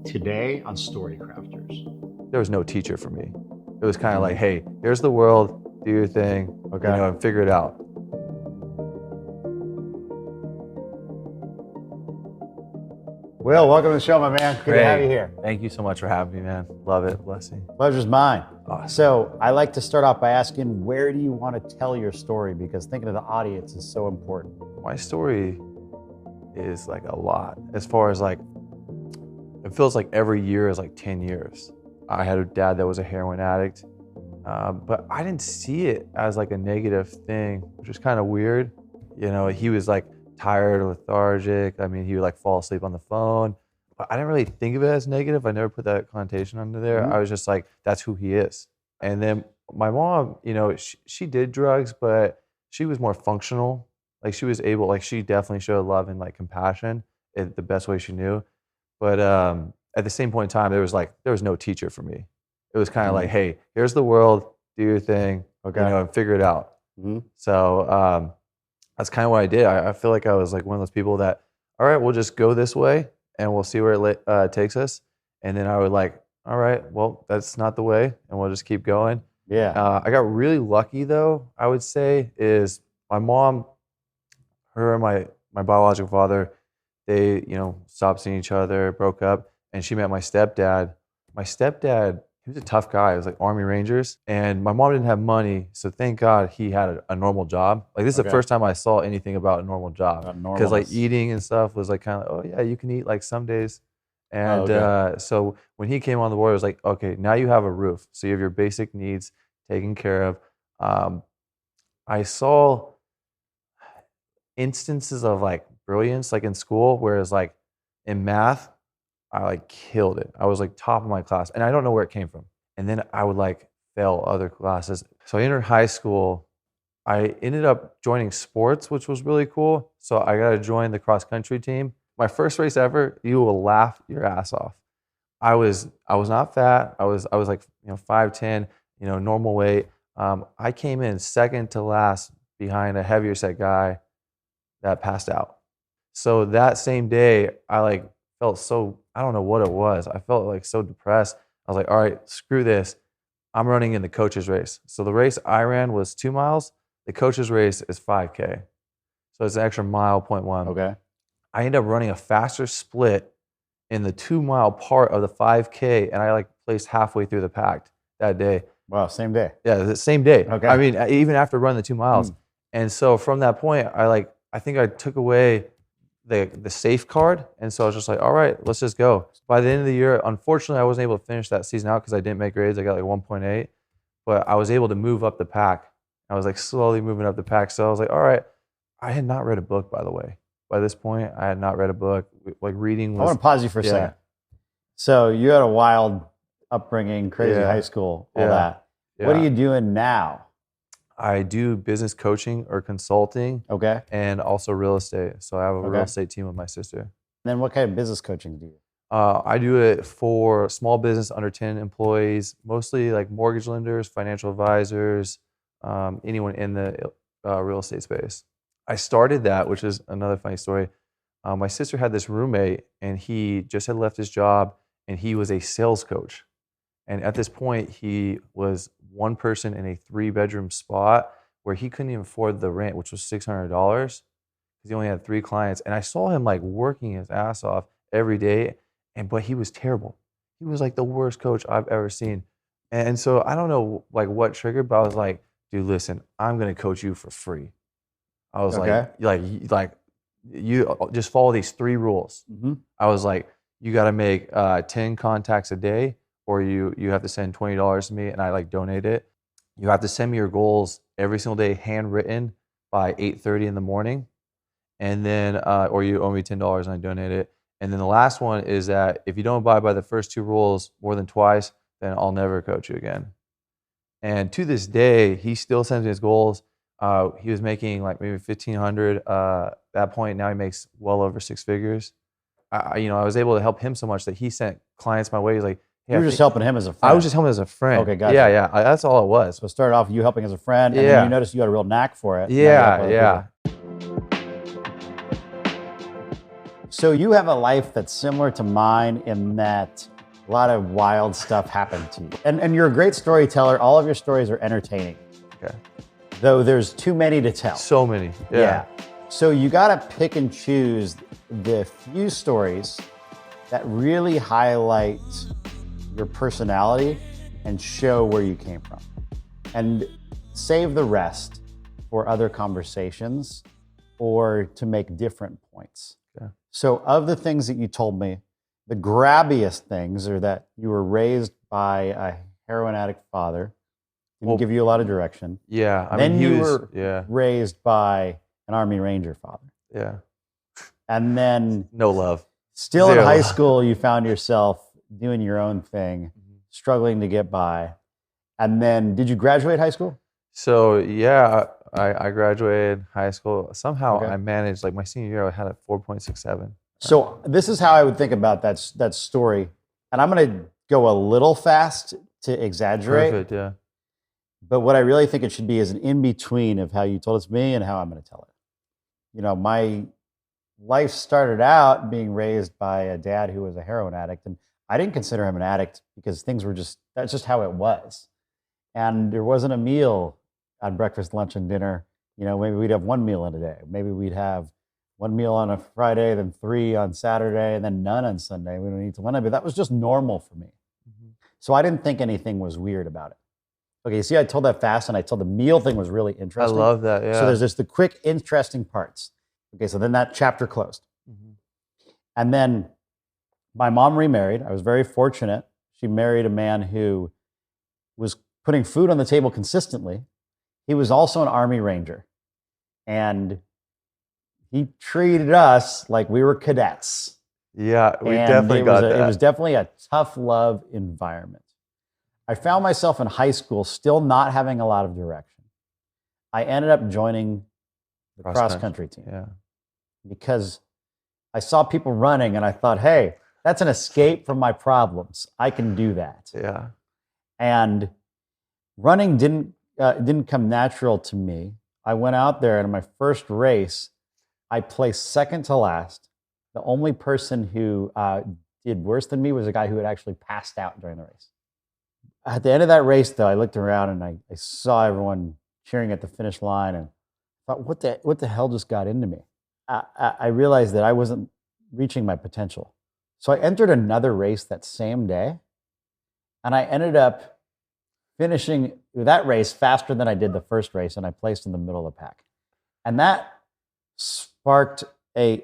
Today on Storycrafters. There was no teacher for me. It was kind of like, hey, here's the world, do your thing, and figure it out. Will, welcome to the show, my man. Good to have you here. Thank you so much for having me, man. Love it. Blessing. Pleasure's mine. Awesome. So I like to start off by asking, where do you want to tell your story? Because thinking of the audience is so important. My story is like a lot. As far as like, it feels like every year is like 10 years. I had a dad that was a heroin addict, but I didn't see it as like a negative thing, which was kind of weird. You know, he was like tired, lethargic. I mean, he would like fall asleep on the phone. But I didn't really think of it as negative. I never put that connotation under there. I was just like, that's who he is. And then my mom, you know, she did drugs, but she was more functional. Like she was able, like she definitely showed love and like compassion in the best way she knew. But at the same point in time, there was no teacher for me. It was kind of like, hey, here's the world, do your thing, you know, and figure it out. So that's kind of what I did. I feel like I was like one of those people that, all right, we'll just go this way and we'll see where it takes us. And then I would like, all right, well, that's not the way, and we'll just keep going. Yeah. I got really lucky though, I would say, is my mom, her and my biological father, they, you know, stopped seeing each other, broke up, and she met my stepdad. My stepdad, he was a tough guy. It was like Army Rangers, and my mom didn't have money, so thank God he had a normal job. Like this is the first time I saw anything about a normal job, because like eating and stuff was like kind of, oh yeah, you can eat like some days. And so when he came on the board, it was like, okay, now you have a roof, so you have your basic needs taken care of. I saw instances of like brilliance like in school, whereas like in math I like killed it. I was like top of my class, and I don't know where it came from. And then I would like fail other classes. So I entered high school. I ended up joining sports, which was really cool. So I got to join the cross country team. My first race ever. You will laugh your ass off. I was not fat. I was like, you know, 5'10", you know, normal weight. I came in second to last behind a heavier set guy that passed out. So that same day, I like felt so, I don't know what it was. I felt like so depressed. I was like, all right, screw this. I'm running in the coach's race. So the race I ran was 2 miles. The coach's race is 5K. So it's an extra mile, 0.1. Okay. I ended up running a faster split in the 2 mile part of the 5K, and I like placed halfway through the pack that day. Wow, same day. Yeah, the same day. Okay. I mean, even after running the 2 miles. And so from that point, I think I took away the safe card. And so I was just like, all right, let's just go. By the end of the year, unfortunately, I wasn't able to finish that season out because I didn't make grades. I got like 1.8, but I was able to move up the pack. I was like slowly moving up the pack. So I was like, all right, I had not read a book, by the way. By this point, I had not read a book. Like reading was... I want to pause you for a second. So you had a wild upbringing, crazy high school, all that. What are you doing now? I do business coaching or consulting. Okay. And also real estate. So I have a real estate team with my sister. And then what kind of business coaching do you? I do it for small business under 10 employees, mostly like mortgage lenders, financial advisors, anyone in the real estate space. I started that, which is another funny story. My sister had this roommate, and he just had left his job, and he was a sales coach. And at this point, he was one person in a 3-bedroom spot where he couldn't even afford the rent, which was $600, because he only had 3 clients. And I saw him like working his ass off every day, but he was terrible. He was like the worst coach I've ever seen. And so I don't know like what triggered, but I was like, dude, listen, I'm gonna coach you for free. I was like you just follow these 3 rules. I was like, you got to make 10 contacts a day, or you have to send $20 to me and I like donate it. You have to send me your goals every single day, handwritten by 8:30 in the morning. And then, or you owe me $10 and I donate it. And then the last one is that if you don't abide by the first 2 rules more than twice, then I'll never coach you again. And to this day, he still sends me his goals. He was making like maybe $1,500 at that point. Now he makes well over 6 figures. I was able to help him so much that he sent clients my way. He's like, hey, you were just helping him as a friend. I was just helping as a friend. Okay, gotcha. Yeah. That's all it was. So it started off with you helping as a friend, and then you noticed you had a real knack for it. Yeah. So you have a life that's similar to mine in that a lot of wild stuff happened to you. And you're a great storyteller. All of your stories are entertaining. Okay. Though there's too many to tell. So many. Yeah. So you got to pick and choose the few stories that really highlight your personality and show where you came from. And save the rest for other conversations or to make different points. Yeah. So of the things that you told me, the grabbiest things are that you were raised by a heroin addict father. Didn't give you a lot of direction. Yeah. Then you were raised by an Army Ranger father. Yeah. And then no love. Still in high school, you found yourself doing your own thing, struggling to get by. And then did you graduate high school? So yeah, I graduated high school. Somehow I managed, like my senior year, I had a 4.67. So this is how I would think about that story. And I'm going to go a little fast to exaggerate. Perfect, yeah. But what I really think it should be is an in-between of how you told it to me and how I'm going to tell it. You know, my life started out being raised by a dad who was a heroin addict. And I didn't consider him an addict because things were that's just how it was. And there wasn't a meal on breakfast, lunch, and dinner. You know, maybe we'd have one meal in a day. Maybe we'd have one meal on a Friday, then 3 on Saturday, and then none on Sunday. We don't eat till Monday, but that was just normal for me. So I didn't think anything was weird about it. Okay, you see, I told that fast, and I told the meal thing was really interesting. I love that, yeah. So there's just the quick, interesting parts. Okay, so then that chapter closed. And then my mom remarried. I was very fortunate. She married a man who was putting food on the table consistently. He was also an Army Ranger. And he treated us like we were cadets. Yeah, we definitely got that. It was definitely a tough love environment. I found myself in high school still not having a lot of direction. I ended up joining the cross-country team. Yeah. Because I saw people running and I thought, hey, that's an escape from my problems. I can do that. Yeah. And running didn't come natural to me. I went out there and in my first race, I placed second to last. The only person who did worse than me was a guy who had actually passed out during the race. At the end of that race, though, I looked around and I saw everyone cheering at the finish line and thought, what the hell just got into me? I realized that I wasn't reaching my potential. So I entered another race that same day, and I ended up finishing that race faster than I did the first race, and I placed in the middle of the pack. And that sparked a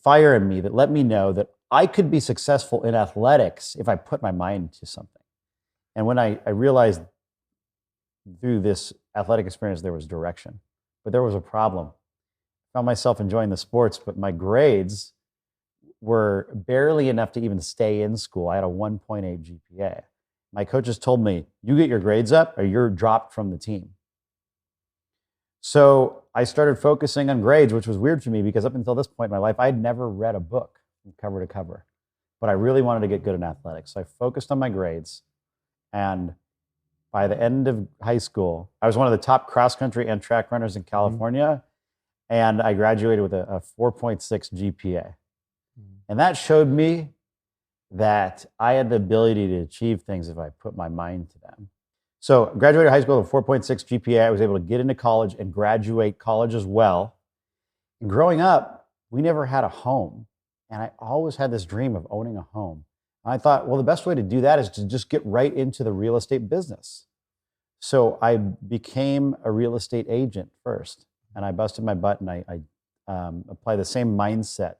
fire in me that let me know that I could be successful in athletics if I put my mind to something. And when I realized through this athletic experience there was direction, but there was a problem. I found myself enjoying the sports, but my grades were barely enough to even stay in school. I had a 1.8 GPA. My coaches told me, you get your grades up or you're dropped from the team. So I started focusing on grades, which was weird for me because up until this point in my life, I'd never read a book from cover to cover. But I really wanted to get good in athletics. So I focused on my grades. And by the end of high school, I was one of the top cross-country and track runners in California. And I graduated with a 4.6 GPA. And that showed me that I had the ability to achieve things if I put my mind to them. So I graduated high school with a 4.6 GPA. I was able to get into college and graduate college as well. And growing up, we never had a home. And I always had this dream of owning a home. And I thought, well, the best way to do that is to just get right into the real estate business. So I became a real estate agent first. And I busted my butt and I applied the same mindset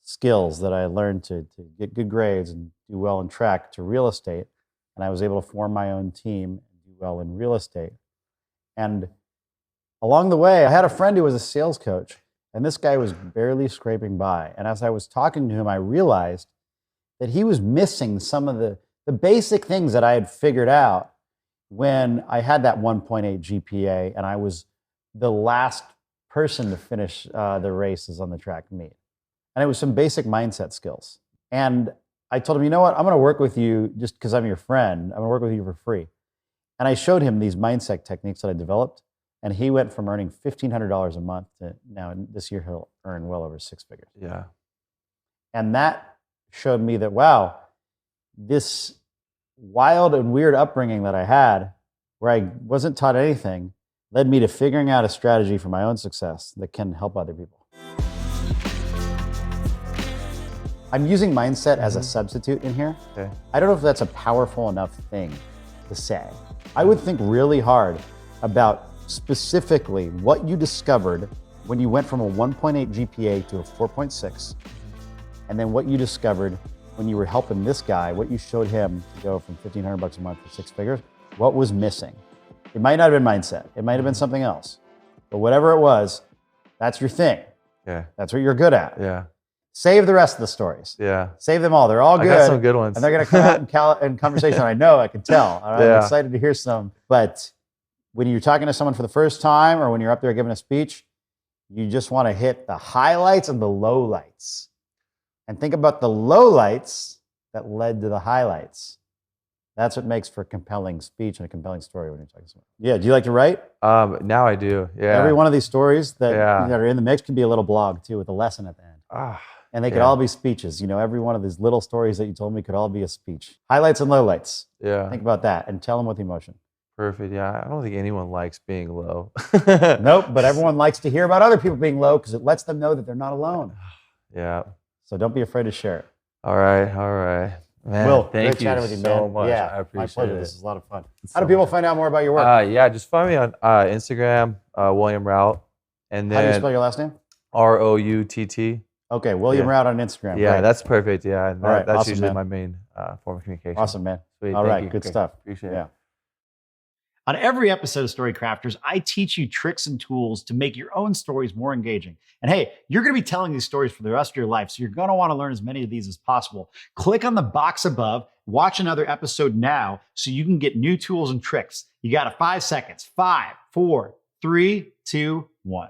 skills that I learned to get good grades and do well in track to real estate. And I was able to form my own team and do well in real estate. And along the way, I had a friend who was a sales coach, and this guy was barely scraping by. And as I was talking to him, I realized that he was missing some of the basic things that I had figured out when I had that 1.8 GPA and I was the last person to finish the races on the track meet. And it was some basic mindset skills. And I told him, you know what, I'm going to work with you just because I'm your friend. I'm going to work with you for free. And I showed him these mindset techniques that I developed. And he went from earning $1,500 a month to now this year he'll earn well over 6 figures. Yeah. And that showed me that, wow, this wild and weird upbringing that I had, where I wasn't taught anything, led me to figuring out a strategy for my own success that can help other people. I'm using mindset as a substitute in here. Okay. I don't know if that's a powerful enough thing to say. I would think really hard about specifically what you discovered when you went from a 1.8 GPA to a 4.6, and then what you discovered when you were helping this guy, what you showed him to go from $1,500 a month to 6 figures. What was missing? It might not have been mindset. It might have been something else. But whatever it was, that's your thing. Yeah. That's what you're good at. Yeah. Save the rest of the stories. Yeah. Save them all. They're all good. I got some good ones. And they're going to come out in conversation. I know, I can tell. I'm excited to hear some. But when you're talking to someone for the first time or when you're up there giving a speech, you just want to hit the highlights and the lowlights. And think about the lowlights that led to the highlights. That's what makes for a compelling speech and a compelling story when you're talking to someone. Yeah, do you like to write? Now I do, yeah. Every one of these stories that are in the mix can be a little blog too with a lesson at the end. And they could all be speeches. You know, every one of these little stories that you told me could all be a speech. Highlights and lowlights. Yeah. Think about that and tell them with emotion. Perfect, yeah. I don't think anyone likes being low. Nope, but everyone likes to hear about other people being low because it lets them know that they're not alone. Yeah. So don't be afraid to share it. All right. Man, Will, thank great chatting you with you, so man. much. Yeah, I appreciate my pleasure. it. This is a lot of fun. How do people find out more about your work? Yeah, just find me on Instagram, William Routt, and then How do you spell your last name? Routt. Okay, William Routt on Instagram. Yeah, Great. that's perfect. Yeah, and All right, that's awesome, usually man. my main form of communication. Awesome, man. Sweet, All thank right, you. good Okay, stuff. Appreciate Yeah. it. On every episode of Storycrafters, I teach you tricks and tools to make your own stories more engaging. And hey, you're going to be telling these stories for the rest of your life, so you're going to want to learn as many of these as possible. Click on the box above, watch another episode now so you can get new tools and tricks. You got 5 seconds. 5, 4, 3, 2, 1.